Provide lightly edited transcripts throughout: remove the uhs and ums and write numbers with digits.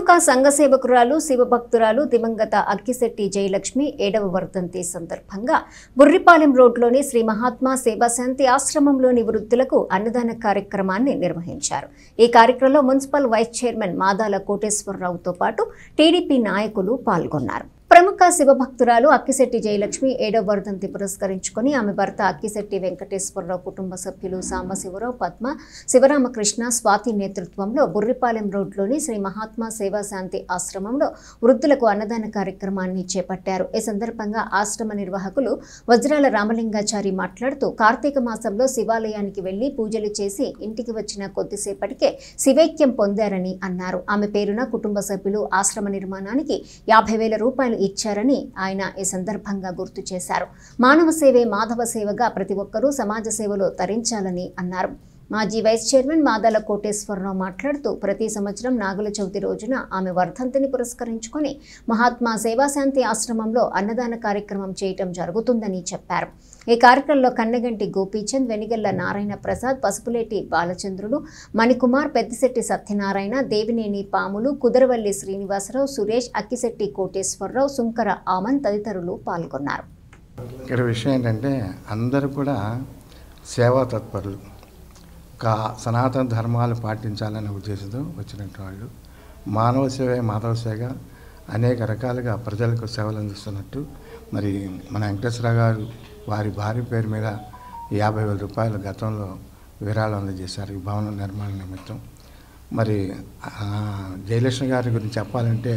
ప్రముఖ సంఘ సేవకురాలు శివభక్తురాలు దివంగత అక్కిశెట్టి జయలక్ష్మి 7వ వర్ధంతి సందర్భంగా బుర్రిపాలెం రోడ్లోని శ్రీ మహాత్మా సేవాశాంతి ఆశ్రమంలోని వృద్ధులకు అన్నదాన కార్యక్రమాన్ని నిర్వహించారు. ఈ కార్యక్రమంలో మున్సిపల్ వైస్ చైర్మన్ మాదాల కోటేశ్వరరావుతో పాటు టీడీపీ నాయకులు పాల్గొన్నారు. ప్రముఖ శివభక్తురాలు అక్కిశెట్టి జయలక్ష్మి 7వ వర్ధంతి పురస్కరించుకుని ఆమె భర్త అక్కిశెట్టి వెంకటేశ్వరరావు కుటుంబ సభ్యులు సాంబశివరావు, పద్మ, శివరామకృష్ణ, స్వాతి నేతృత్వంలో బుర్రిపాలెం రోడ్లోని శ్రీ మహాత్మా సేవాశాంతి ఆశ్రమంలో వృద్ధులకు అన్నదాన కార్యక్రమాన్ని చేపట్టారు. ఈ సందర్భంగా ఆశ్రమ నిర్వాహకులు వజ్రాల రామలింగాచారి మాట్లాడుతూ కార్తీక మాసంలో శివాలయానికి వెళ్లి పూజలు చేసి ఇంటికి వచ్చిన కొద్దిసేపటికే శివైక్యం పొందారని అన్నారు. ఆమె పేరున కుటుంబ సభ్యులు ఆశ్రమ నిర్మాణానికి 50,000 రూపాయలు ఇచ్చారని ఆయన ఈ సందర్భంగా గుర్తు చేశారు. మానవ సేవే మాధవ సేవగా ప్రతి ఒక్కరూ సమాజ సేవలో తరించాలని అన్నారు. మాజీ వైస్ చైర్మన్ మాదాల కోటేశ్వరరావు మాట్లాడుతూ ప్రతి సంవత్సరం నాగుల చవితి రోజున ఆమె వర్ధంతిని పురస్కరించుకొని మహాత్మా సేవాశాంతి ఆశ్రమంలో అన్నదాన కార్యక్రమం చేయటం జరుగుతుందని చెప్పారు. ఈ కార్యక్రమంలో కన్నగంటి గోపీచంద్, వెనిగళ్ల నారాయణ ప్రసాద్, పసుపులేటి బాలచంద్రుడు, మణికుమార్, పెద్దిశెట్టి సత్యనారాయణ, దేవినేని పాములు, కుదరవల్లి శ్రీనివాసరావు, సురేష్, అక్కిశెట్టి కోటేశ్వరరావు, సుంకర ఆమన్ తదితరులు పాల్గొన్నారు. ఇక్కడ విషయం ఏంటంటే అందరూ కూడా సేవా తత్పరులు, సనాతన ధర్మాలు పాటించాలనే ఉద్దేశంతో వచ్చినట్టు వాళ్ళు మానవ సేవే మాధవ సేవగా అనేక రకాలుగా ప్రజలకు సేవలు అందిస్తున్నట్టు మరి మన వెంకటేశ్వరరావు గారు వారి భార్య పేరు మీద 50,000 రూపాయలు గతంలో విరాళం అందజేశారు ఈ భవన నిర్మాణ నిమిత్తం. మరి జయలక్ష్మి గారి గురించి చెప్పాలంటే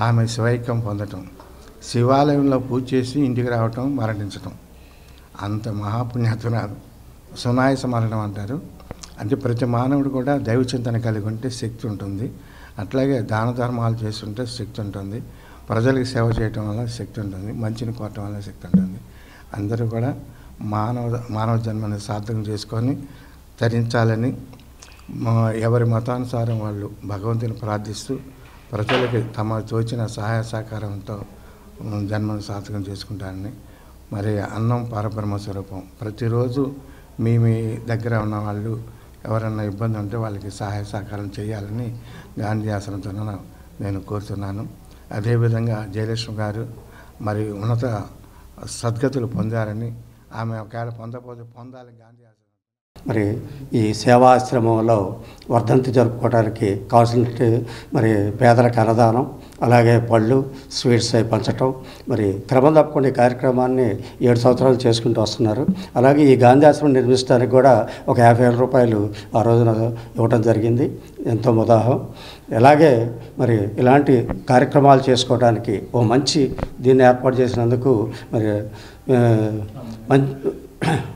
ఆమె శివైక్యం పొందటం, శివాలయంలో పూజ చేసి ఇంటికి రావటం, మరణించటం, అంత మహాపుణ్యాతురాలు. సునాయస మరణం అంటారు. అంటే ప్రతి మానవుడు కూడా దైవ చింతన కలిగి ఉంటే శక్తి ఉంటుంది. అట్లాగే దాన ధర్మాలు చేస్తుంటే శక్తి ఉంటుంది. ప్రజలకు సేవ చేయటం వల్ల శక్తి ఉంటుంది. మంచిని కోరటం వల్ల శక్తి ఉంటుంది. అందరూ కూడా మానవ జన్మని సార్థకం చేసుకొని తరించాలని ఎవరి మతానుసారం వాళ్ళు భగవంతుని ప్రార్థిస్తూ ప్రజలకి తమ తోచిన సహాయ సహకారంతో జన్మను సార్థకం చేసుకుంటారని. మరి అన్నం పరబ్రహ్మ స్వరూపం. ప్రతిరోజు మీ దగ్గర ఉన్న వాళ్ళు ఎవరన్నా ఇబ్బంది ఉంటే వాళ్ళకి సహాయ సహకారం చేయాలని గాంధీ ఆశ్రమంతో నేను కోరుతున్నాను. అదేవిధంగా జయలక్ష్మి గారు మరి ఉన్నత సద్గతులు పొందారని, ఆమె ఒకవేళ పొందకపోతే పొందాలని గాంధీ ఆశ్రమం మరి ఈ సేవాశ్రమంలో వర్ధంతి జరుపుకోవడానికి కావాల్సిన మరి పేదలకు అన్నదానం, అలాగే పళ్ళు, స్వీట్స్ అవి పంచటం, మరి క్రమం తప్పకుండా ఈ కార్యక్రమాన్ని 7 సంవత్సరాలు చేసుకుంటూ వస్తున్నారు. అలాగే ఈ గాంధీ ఆశ్రమం నిర్మించడానికి కూడా ఒక 50,000 రూపాయలు ఆ రోజున ఇవ్వడం జరిగింది. ఎంతో ముదాహం. అలాగే మరి ఇలాంటి కార్యక్రమాలు చేసుకోవడానికి ఓ మంచి దీన్ని ఏర్పాటు చేసినందుకు మరి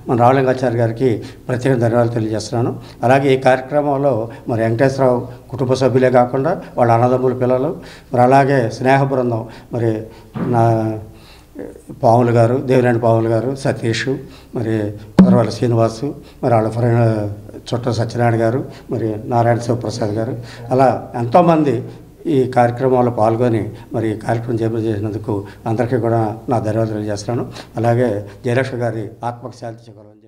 మన రామలింగాచారి గారికి ప్రత్యేక ధన్యవాదాలు తెలియజేస్తున్నాను. అలాగే ఈ కార్యక్రమంలో మరి వెంకటేశ్వరరావు కుటుంబ సభ్యులే కాకుండా వాళ్ళ అన్నదమ్ముల పిల్లలు, మరి అలాగే స్నేహ బృందం, మరి నా పాములు గారు, దేవినేని పాములు గారు, సతీష్, మరి వాళ్ళ శ్రీనివాసు, మరి వాళ్ళ చుట్ట సత్యనారాయణ గారు, మరి నారాయణ శివప్రసాద్ గారు, అలా ఎంతోమంది ఈ కార్యక్రమంలో పాల్గొని మరి ఈ కార్యక్రమం చేసినందుకు అందరికీ కూడా నా ధన్యవాదాలు తెలియజేస్తున్నాను. అలాగే జయలక్ష్మి గారి ఆత్మకు శాంతి చేకూరాలని